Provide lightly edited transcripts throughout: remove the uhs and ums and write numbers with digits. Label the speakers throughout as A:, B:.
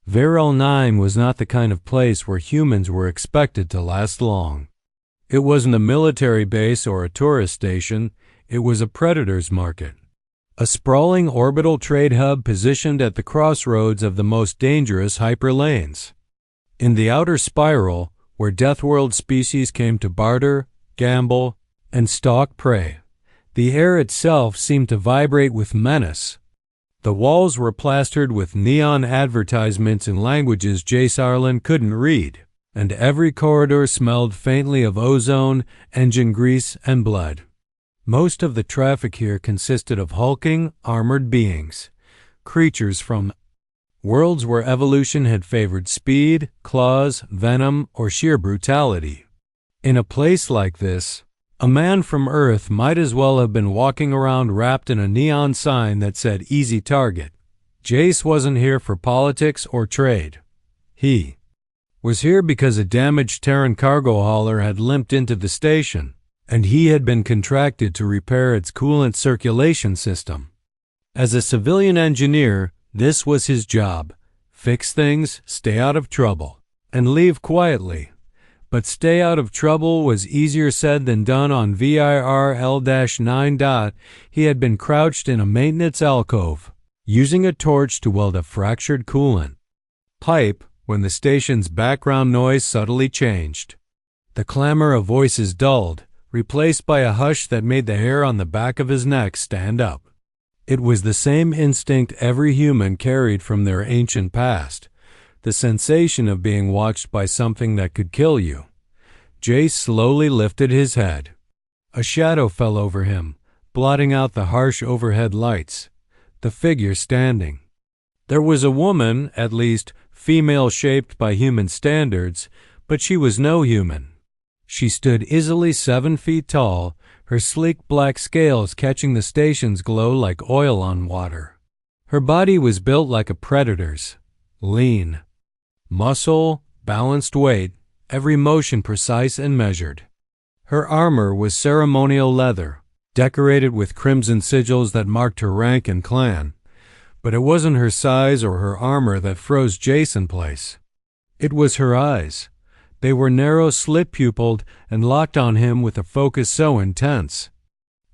A: Viral 9 was not the kind of place where humans were expected to last long. It wasn't a military base or a tourist station, it was a predator's market. A sprawling orbital trade hub positioned at the crossroads of the most dangerous hyperlanes. In the outer spiral, where Deathworld species came to barter, gamble, and stalk prey, the air itself seemed to vibrate with menace. The walls were plastered with neon advertisements in languages Jace Arlen couldn't read, and every corridor smelled faintly of ozone, engine grease, and blood. Most of the traffic here consisted of hulking, armored beings, creatures from worlds where evolution had favored speed, claws, venom, or sheer brutality. In a place like this, a man from Earth might as well have been walking around wrapped in a neon sign that said "Easy Target." Jace wasn't here for politics or trade. He was here because a damaged Terran cargo hauler had limped into the station, and he had been contracted to repair its coolant circulation system. As a civilian engineer, this was his job: fix things, stay out of trouble, and leave quietly. But stay out of trouble was easier said than done on VIRL-9. He had been crouched in a maintenance alcove, using a torch to weld a fractured coolant pipe when the station's background noise subtly changed. The clamor of voices dulled, replaced by a hush that made the hair on the back of his neck stand up. It was the same instinct every human carried from their ancient past, the sensation of being watched by something that could kill you. Jace slowly lifted his head. A shadow fell over him, blotting out the harsh overhead lights. The figure standing. There was a woman, at least female-shaped by human standards, but she was no human. She stood easily 7 feet tall, her sleek black scales catching the station's glow like oil on water. Her body was built like a predator's, lean. Muscle, balanced weight, every motion precise and measured. Her armor was ceremonial leather, decorated with crimson sigils that marked her rank and clan. But it wasn't her size or her armor that froze Jace in place. It was her eyes. They were narrow, slit-pupilled, and locked on him with a focus so intense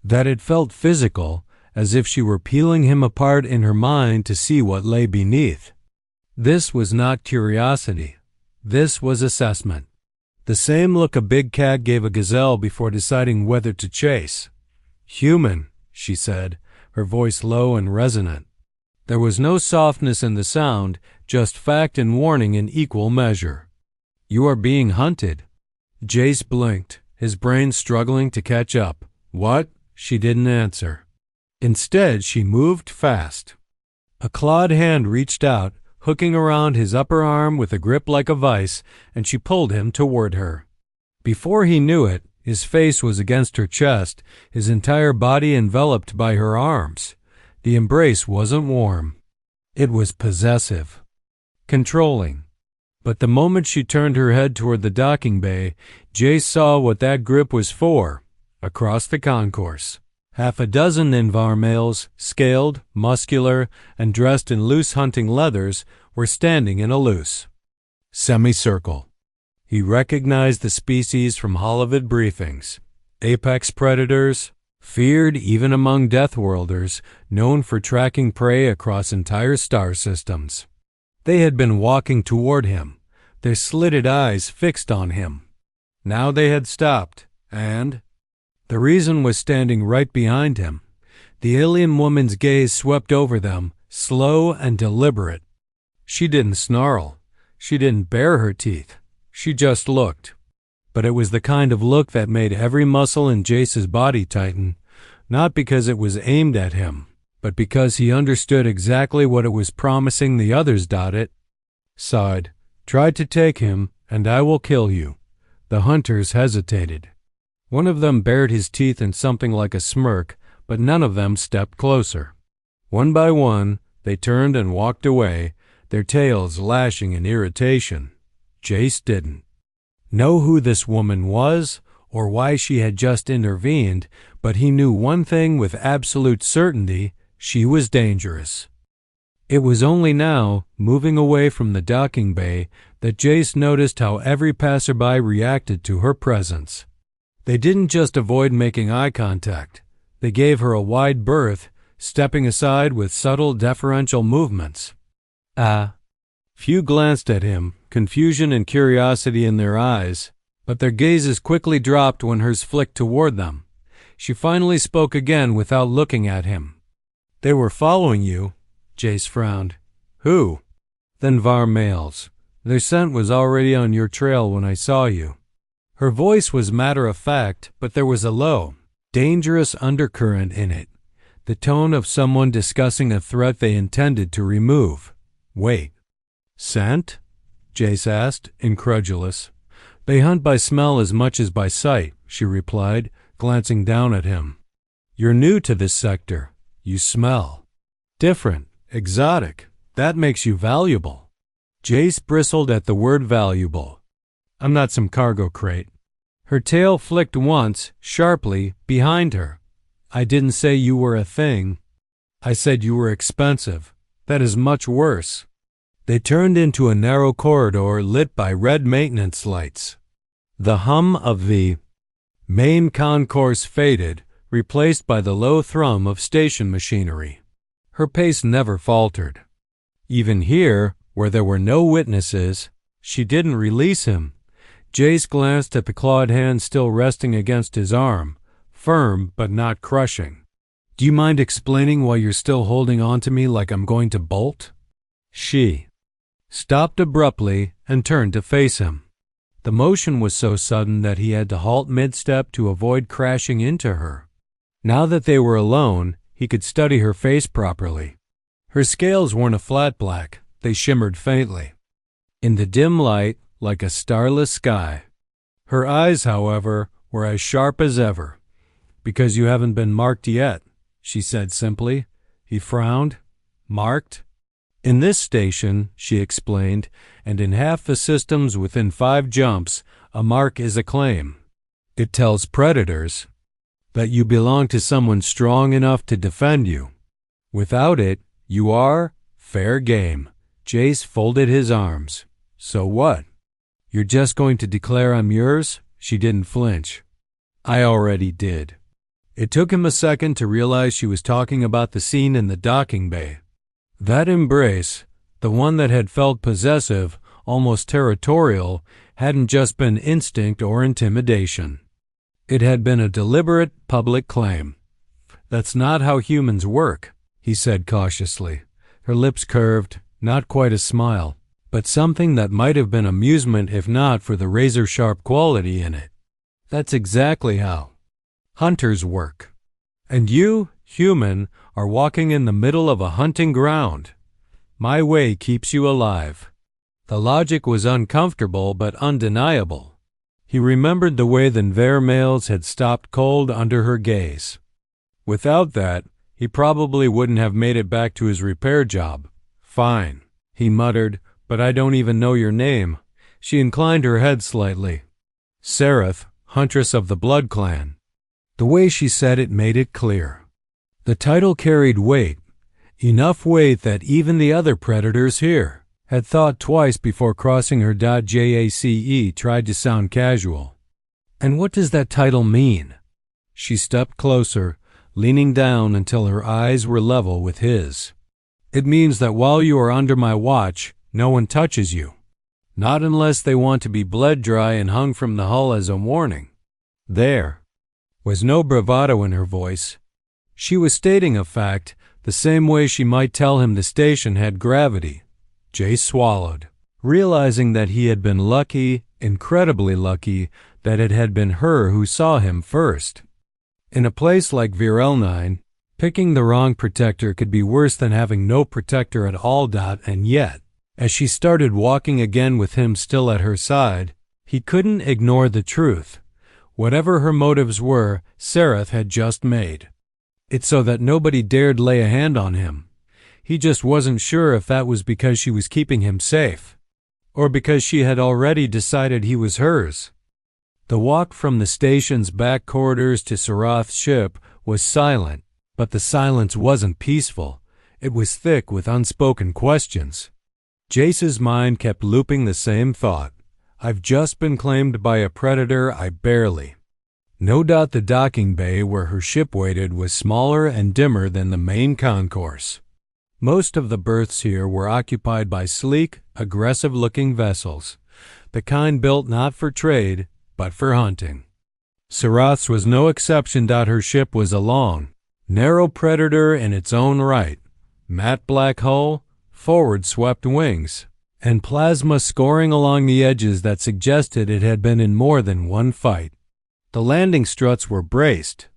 A: that it felt physical, as if she were peeling him apart in her mind to see what lay beneath. This was not curiosity. This was assessment. The same look a big cat gave a gazelle before deciding whether to chase. "Human," she said, her voice low and resonant. There was no softness in the sound, just fact and warning in equal measure. "You are being hunted." Jace blinked, his brain struggling to catch up. "What?" She didn't answer. Instead, she moved fast. A clawed hand reached out, hooking around his upper arm with a grip like a vice, and she pulled him toward her. Before he knew it, his face was against her chest, his entire body enveloped by her arms. The embrace wasn't warm. It was possessive, controlling. But the moment she turned her head toward the docking bay, Jace saw what that grip was for. Across the concourse, 6 Invar males, scaled, muscular, and dressed in loose hunting leathers, were standing in a loose semicircle. He recognized the species from Holovid briefings. Apex predators, feared even among Deathworlders, known for tracking prey across entire star systems. They had been walking toward him, their slitted eyes fixed on him. Now they had stopped, and the reason was standing right behind him. The alien woman's gaze swept over them, slow and deliberate. She didn't snarl. She didn't bare her teeth. She just looked. But it was the kind of look that made every muscle in Jace's body tighten, not because it was aimed at him, but because he understood exactly what it was promising the others. It sighed. "Try to take him, and I will kill you." The hunters hesitated. One of them bared his teeth in something like a smirk, but none of them stepped closer. One by one, they turned and walked away, their tails lashing in irritation. Jace didn't know who this woman was or why she had just intervened, but he knew one thing with absolute certainty: she was dangerous. It was only now, moving away from the docking bay, that Jace noticed how every passerby reacted to her presence. They didn't just avoid making eye contact. They gave her a wide berth, stepping aside with subtle deferential movements. Few glanced at him, confusion and curiosity in their eyes, but their gazes quickly dropped when hers flicked toward them. She finally spoke again without looking at him. "They were following you," Jace frowned. "Who?" "The Var males. Their scent was already on your trail when I saw you." Her voice was matter-of-fact, but there was a low, dangerous undercurrent in it, the tone of someone discussing a threat they intended to remove. "Wait. Scent?" Jace asked, incredulous. "They hunt by smell as much as by sight," she replied, glancing down at him. "You're new to this sector. You smell different, exotic. That makes you valuable." Jace bristled at the word valuable. "I'm not some cargo crate." Her tail flicked once, sharply, behind her. "I didn't say you were a thing. I said you were expensive. That is much worse." They turned into a narrow corridor lit by red maintenance lights. The hum of the main concourse faded, replaced by the low thrum of station machinery. Her pace never faltered. Even here, where there were no witnesses, she didn't release him. Jace glanced at the clawed hand still resting against his arm, firm but not crushing. "Do you mind explaining why you're still holding on to me like I'm going to bolt?" She stopped abruptly and turned to face him. The motion was so sudden that he had to halt mid-step to avoid crashing into her. Now that they were alone, he could study her face properly. Her scales weren't a flat black, they shimmered faintly in the dim light like a starless sky. Her eyes, however, were as sharp as ever. "Because you haven't been marked yet," she said simply. He frowned. "Marked?" "In this station," she explained, "and in half the systems within 5 jumps, a mark is a claim. It tells predators that you belong to someone strong enough to defend you. Without it, you are fair game." Jace folded his arms. "So what? You're just going to declare I'm yours?" She didn't flinch. "I already did." It took him a second to realize she was talking about the scene in the docking bay. That embrace, the one that had felt possessive, almost territorial, hadn't just been instinct or intimidation. It had been a deliberate public claim. "That's not how humans work," he said cautiously. Her lips curved, not quite a smile, but something that might have been amusement if not for the razor-sharp quality in it. "That's exactly how hunters work. And you, human, are walking in the middle of a hunting ground. My way keeps you alive." The logic was uncomfortable but undeniable. He remembered the way the Var males had stopped cold under her gaze. Without that, he probably wouldn't have made it back to his repair job. "Fine," he muttered, "but I don't even know your name." She inclined her head slightly. "Sereth, Huntress of the Blood Clan." The way she said it made it clear. The title carried weight, enough weight that even the other predators here had thought twice before crossing her. Jace tried to sound casual. "And what does that title mean?" She stepped closer, leaning down until her eyes were level with his. "It means that while you are under my watch, no one touches you. Not unless they want to be bled dry and hung from the hull as a warning." There was no bravado in her voice. She was stating a fact, the same way she might tell him the station had gravity. Jace swallowed, realizing that he had been lucky, incredibly lucky, that it had been her who saw him first. In a place like Earthlings, picking the wrong protector could be worse than having no protector at all. And yet, as she started walking again with him still at her side, he couldn't ignore the truth. Whatever her motives were, Sereth had just made it so that nobody dared lay a hand on him. He just wasn't sure if that was because she was keeping him safe, or because she had already decided he was hers. The walk from the station's back corridors to Sarath's ship was silent, but the silence wasn't peaceful. It was thick with unspoken questions. Jace's mind kept looping the same thought. I've just been claimed by a predator I barely. No doubt the docking bay where her ship waited was smaller and dimmer than the main concourse. Most of the berths here were occupied by sleek, aggressive-looking vessels, the kind built not for trade, but for hunting. Sarath's was no exception. Her ship was a long, narrow predator in its own right, matte black hull, forward-swept wings, and plasma scoring along the edges that suggested it had been in more than one fight. The landing struts were braced.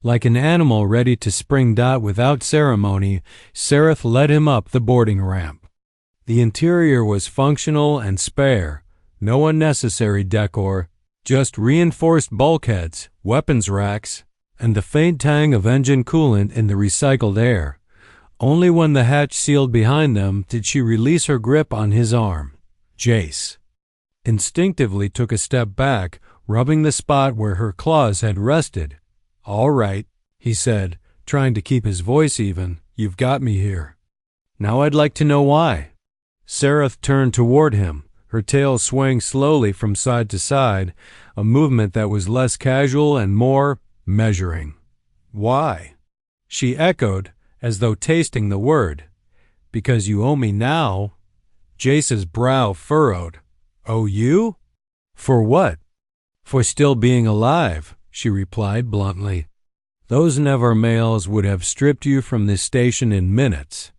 A: Like an animal ready to spring. Without ceremony, Sarath led him up the boarding ramp. The interior was functional and spare, no unnecessary decor, just reinforced bulkheads, weapons racks, and the faint tang of engine coolant in the recycled air. Only when the hatch sealed behind them did she release her grip on his arm. Jace instinctively took a step back, rubbing the spot where her claws had rested. "All right," he said, trying to keep his voice even. "You've got me here. Now I'd like to know why." Sarath turned toward him, her tail swaying slowly from side to side, a movement that was less casual and more measuring. "Why?" she echoed, as though tasting the word. "Because you owe me now." Jace's brow furrowed. "Owe you? For what?" "For still being alive," she replied bluntly. "Those Never males would have stripped you from this station in minutes.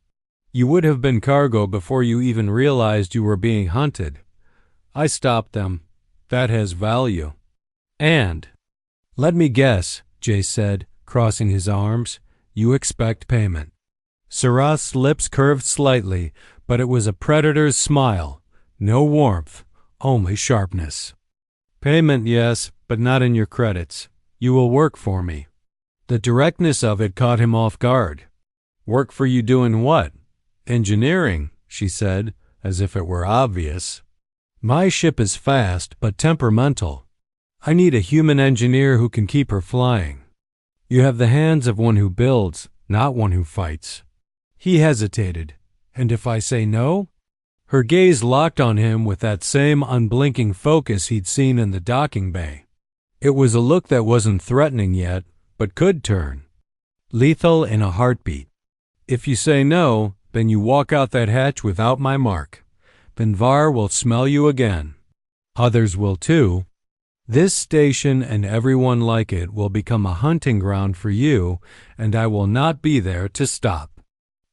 A: You would have been cargo before you even realized you were being hunted. I stopped them. That has value. And—" "Let me guess," Jace said, crossing his arms. "You expect payment." Sarath's lips curved slightly, but it was a predator's smile. No warmth, only sharpness. "Payment, yes, but not in your credits. You will work for me." The directness of it caught him off guard. "Work for you doing what?" "Engineering," she said, as if it were obvious. "My ship is fast, but temperamental. I need a human engineer who can keep her flying. You have the hands of one who builds, not one who fights." He hesitated. "And if I say no?" Her gaze locked on him with that same unblinking focus he'd seen in the docking bay. It was a look that wasn't threatening yet, but could turn. Lethal in a heartbeat. "If you say no, then you walk out that hatch without my mark. Benvar will smell you again. Others will too. This station and everyone like it will become a hunting ground for you, and I will not be there to stop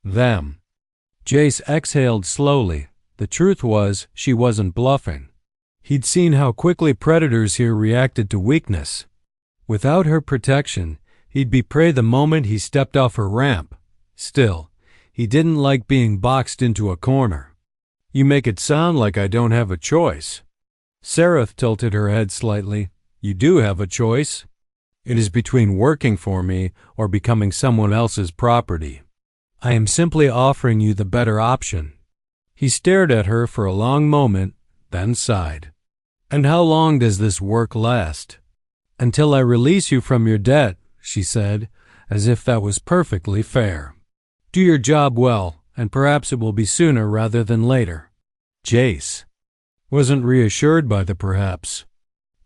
A: them." Jace exhaled slowly. The truth was, she wasn't bluffing. He'd seen how quickly predators here reacted to weakness. Without her protection, he'd be prey the moment he stepped off her ramp. Still, he didn't like being boxed into a corner. "You make it sound like I don't have a choice." Sarath tilted her head slightly. "You do have a choice. It is between working for me or becoming someone else's property. I am simply offering you the better option." He stared at her for a long moment, then sighed. "And how long does this work last?" "Until I release you from your debt," she said, as if that was perfectly fair. "Do your job well, and perhaps it will be sooner rather than later." Jace wasn't reassured by the perhaps,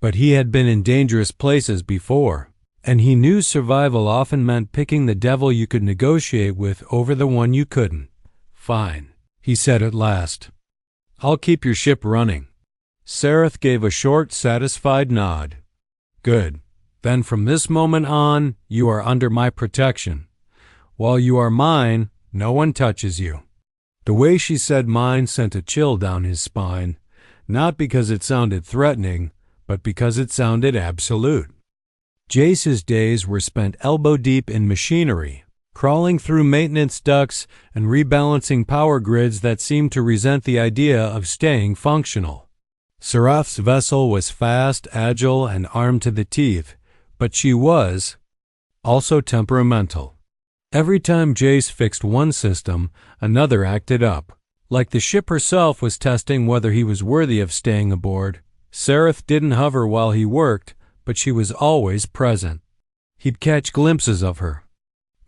A: but he had been in dangerous places before, and he knew survival often meant picking the devil you could negotiate with over the one you couldn't. "Fine," he said at last. "I'll keep your ship running." Sarath gave a short, satisfied nod. "Good. Then from this moment on, you are under my protection. While you are mine, no one touches you." The way she said mine sent a chill down his spine, not because it sounded threatening, but because it sounded absolute. Jace's days were spent elbow-deep in machinery, crawling through maintenance ducts and rebalancing power grids that seemed to resent the idea of staying functional. Sarath's vessel was fast, agile, and armed to the teeth, but she was also temperamental. Every time Jace fixed one system, another acted up. Like the ship herself was testing whether he was worthy of staying aboard. Sarath didn't hover while he worked, but she was always present. He'd catch glimpses of her.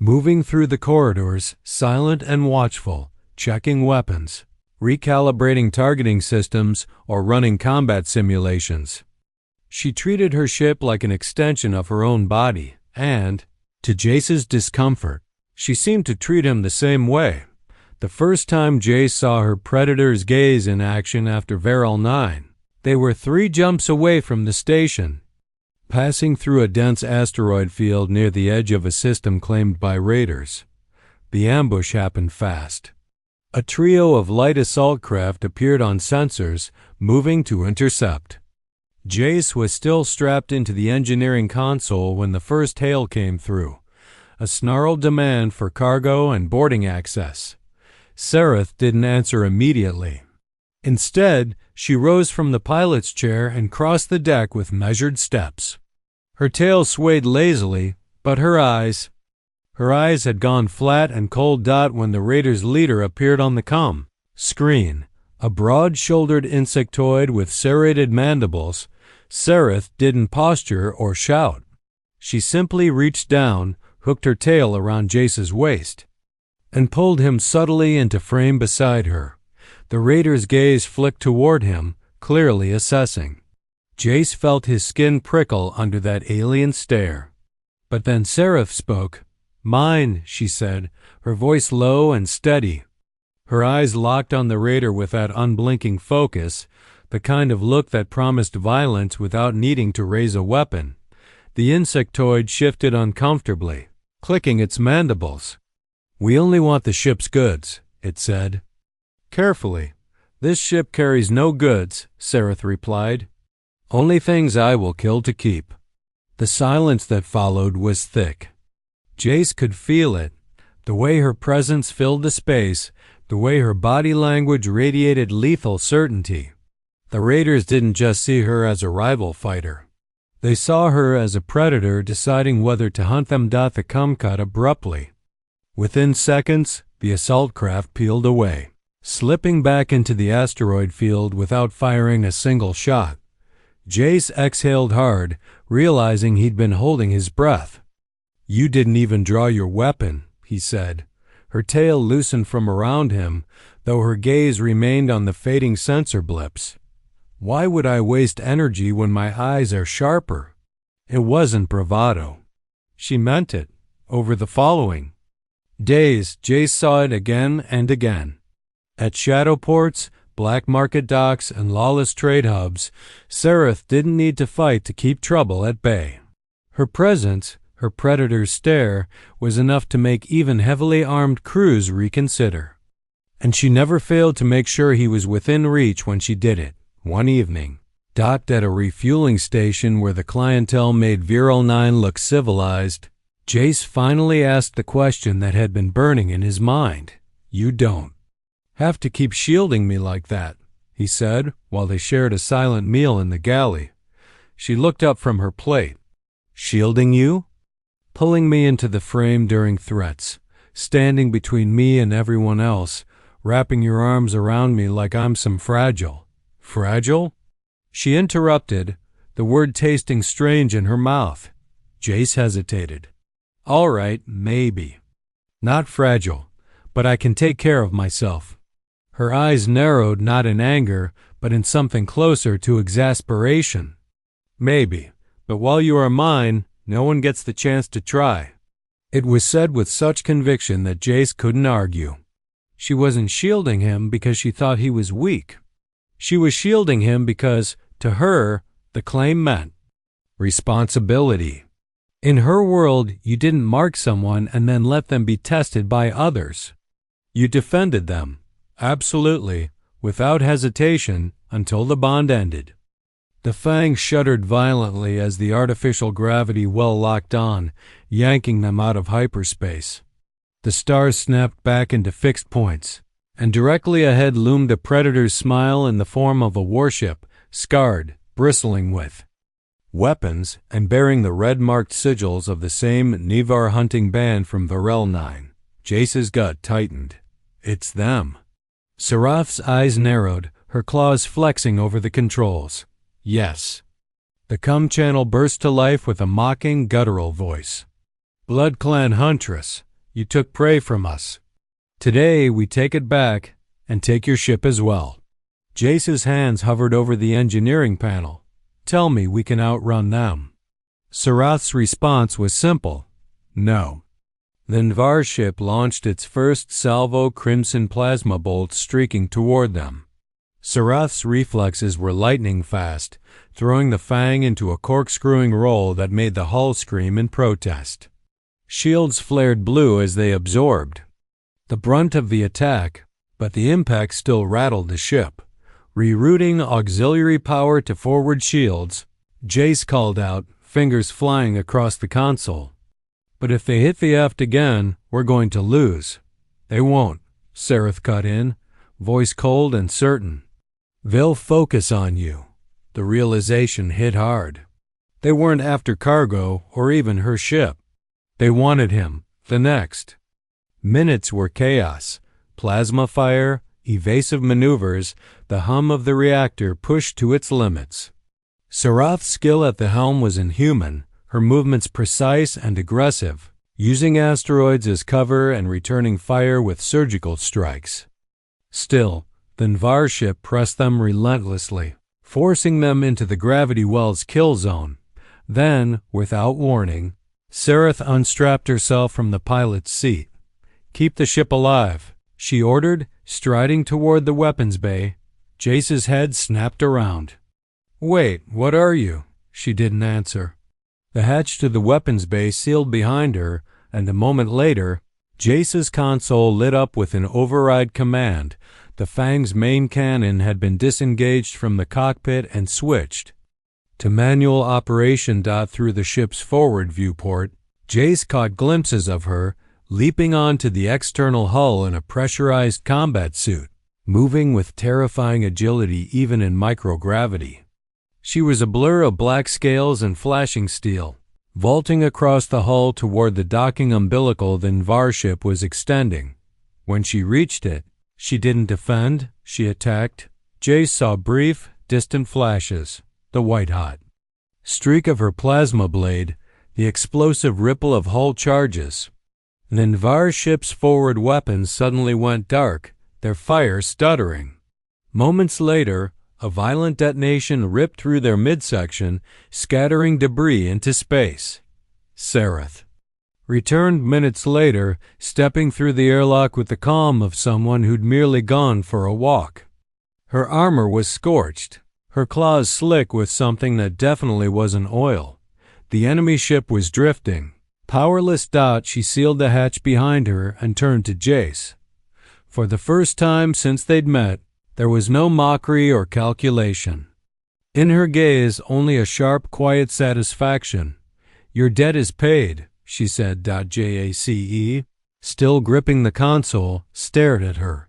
A: moving through the corridors, silent and watchful, checking weapons, recalibrating targeting systems, or running combat simulations. She treated her ship like an extension of her own body, and, to Jace's discomfort, she seemed to treat him the same way. The first time Jace saw her Predator's gaze in action after Veral 9, they were 3 jumps away from the station, passing through a dense asteroid field near the edge of a system claimed by raiders. The ambush happened fast. A trio of light assault craft appeared on sensors, moving to intercept. Jace was still strapped into the engineering console when the first hail came through, a snarled demand for cargo and boarding access. Sereth didn't answer immediately. Instead, she rose from the pilot's chair and crossed the deck with measured steps. Her tail swayed lazily, but her eyes had gone flat and cold dot when the Raiders' leader appeared on the comm screen. A broad-shouldered insectoid with serrated mandibles, Sereth didn't posture or shout. She simply reached down, hooked her tail around Jace's waist, and pulled him subtly into frame beside her. The Raider's gaze flicked toward him, clearly assessing. Jace felt his skin prickle under that alien stare. But then Sereth spoke. "Mine," she said, her voice low and steady. Her eyes locked on the Raider with that unblinking focus, the kind of look that promised violence without needing to raise a weapon. The insectoid shifted uncomfortably, clicking its mandibles. "We only want the ship's goods," it said. "Carefully. This ship carries no goods," Sereth replied. "Only things I will kill to keep." The silence that followed was thick. Jace could feel it, the way her presence filled the space, the way her body language radiated lethal certainty. The Raiders didn't just see her as a rival fighter. They saw her as a predator deciding whether to hunt them. The cum cut abruptly. Within seconds, the assault craft peeled away, slipping back into the asteroid field without firing a single shot. Jace exhaled hard, realizing he'd been holding his breath. "You didn't even draw your weapon," he said. Her tail loosened from around him, though her gaze remained on the fading sensor blips. "Why would I waste energy when my eyes are sharper?" It wasn't bravado. She meant it. Over the following days, Jace saw it again and again. At shadow ports, black market docks, and lawless trade hubs, Sereth didn't need to fight to keep trouble at bay. Her presence, her predator's stare, was enough to make even heavily armed crews reconsider. And she never failed to make sure he was within reach when she did it. One evening, docked at a refueling station where the clientele made Viral 9 look civilized, Jace finally asked the question that had been burning in his mind. "You don't have to keep shielding me like that," he said, while they shared a silent meal in the galley. She looked up from her plate. "Shielding you?" "Pulling me into the frame during threats, standing between me and everyone else, wrapping your arms around me like I'm some fragile." "Fragile?" She interrupted, the word tasting strange in her mouth. Jace hesitated. "All right, maybe. Not fragile, but I can take care of myself." Her eyes narrowed not in anger, but in something closer to exasperation. "Maybe, but while you are mine, no one gets the chance to try." It was said with such conviction that Jace couldn't argue. She wasn't shielding him because she thought he was weak. She was shielding him because, to her, the claim meant responsibility. In her world, you didn't mark someone and then let them be tested by others. You defended them, absolutely, without hesitation, until the bond ended. The Fang shuddered violently as the artificial gravity well locked on, yanking them out of hyperspace. The stars snapped back into fixed points, and directly ahead loomed a predator's smile in the form of a warship, scarred, bristling with weapons, and bearing the red-marked sigils of the same Nivar hunting band from Varel 9. Jace's gut tightened. "It's them." Sereth's eyes narrowed, her claws flexing over the controls. "Yes." The cum channel burst to life with a mocking, guttural voice. "Blood Clan Huntress, You took prey from us. Today we take it back and take your ship as well." Jace's hands hovered over the engineering panel. "Tell me we can outrun them." Sarath's response was simple. "No." The Nvar ship launched its first salvo crimson plasma bolts streaking toward them. Sarath's reflexes were lightning fast, throwing the Fang into a corkscrewing roll that made the hull scream in protest. Shields flared blue as they absorbed the brunt of the attack, but the impact still rattled the ship. Rerouting auxiliary power to forward shields, Jace called out, fingers flying across the console. "But if they hit the aft again, we're going to lose." "They won't," Sarath cut in, voice cold and certain. "They'll focus on you." The realization hit hard. They weren't after cargo or even her ship. They wanted him, the next. Minutes were chaos. Plasma fire, evasive maneuvers, the hum of the reactor pushed to its limits. Sarath's skill at the helm was inhuman, her movements precise and aggressive, using asteroids as cover and returning fire with surgical strikes. Still, the Nvar ship pressed them relentlessly, forcing them into the gravity well's kill zone. Then, without warning, Sarath unstrapped herself from the pilot's seat. "Keep the ship alive," she ordered, striding toward the weapons bay. Jace's head snapped around. "Wait, what are you?" She didn't answer. The hatch to the weapons bay sealed behind her, and a moment later, Jace's console lit up with an override command. The Fang's main cannon had been disengaged from the cockpit and switched to manual operation. Through the ship's forward viewport, Jace caught glimpses of her, leaping onto the external hull in a pressurized combat suit, moving with terrifying agility even in microgravity. She was a blur of black scales and flashing steel, vaulting across the hull toward the docking umbilical the Nvar ship was extending. When she reached it, she didn't defend, she attacked. Jace saw brief, distant flashes, the white-hot streak of her plasma blade, the explosive ripple of hull charges. The Nvar ship's forward weapons suddenly went dark, their fire stuttering. Moments later, a violent detonation ripped through their midsection, scattering debris into space. Sarath returned minutes later, stepping through the airlock with the calm of someone who'd merely gone for a walk. Her armor was scorched, her claws slick with something that definitely wasn't oil. The enemy ship was drifting. Powerless, she sealed the hatch behind her and turned to Jace. For the first time since they'd met, there was no mockery or calculation. In her gaze, only a sharp, quiet satisfaction. "Your debt is paid," she said. Jace, still gripping the console, stared at her.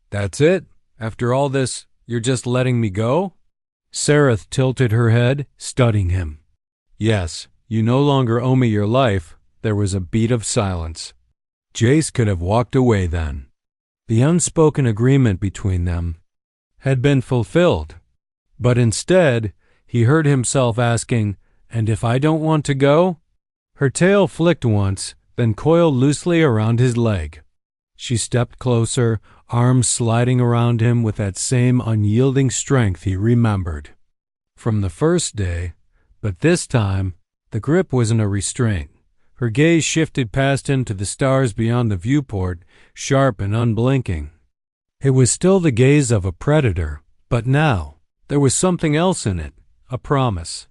A: "That's it? After all this, you're just letting me go?" Sarath tilted her head, studying him. "Yes, you no longer owe me your life." There was a beat of silence. Jace could have walked away then. The unspoken agreement between them had been fulfilled. But instead, he heard himself asking, "And if I don't want to go?" Her tail flicked once, then coiled loosely around his leg. She stepped closer, arms sliding around him with that same unyielding strength he remembered from the first day. But this time, the grip wasn't a restraint. Her gaze shifted past him to the stars beyond the viewport, sharp and unblinking. It was still the gaze of a predator, but now there was something else in it, a promise.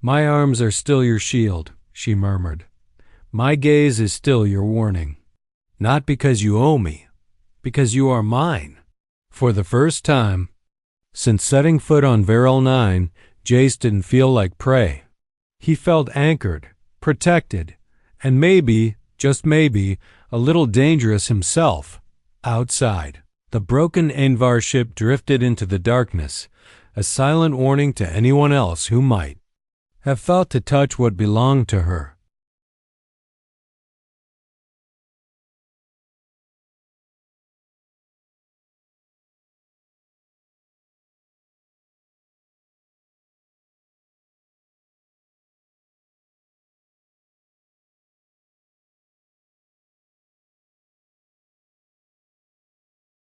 A: "My arms are still your shield," she murmured. "My gaze is still your warning. Not because you owe me, because you are mine." For the first time since setting foot on Varel 9, Jace didn't feel like prey. He felt anchored, protected, and maybe, just maybe, a little dangerous himself. Outside, the broken Nvar ship drifted into the darkness, a silent warning to anyone else who might have thought to touch what belonged to her.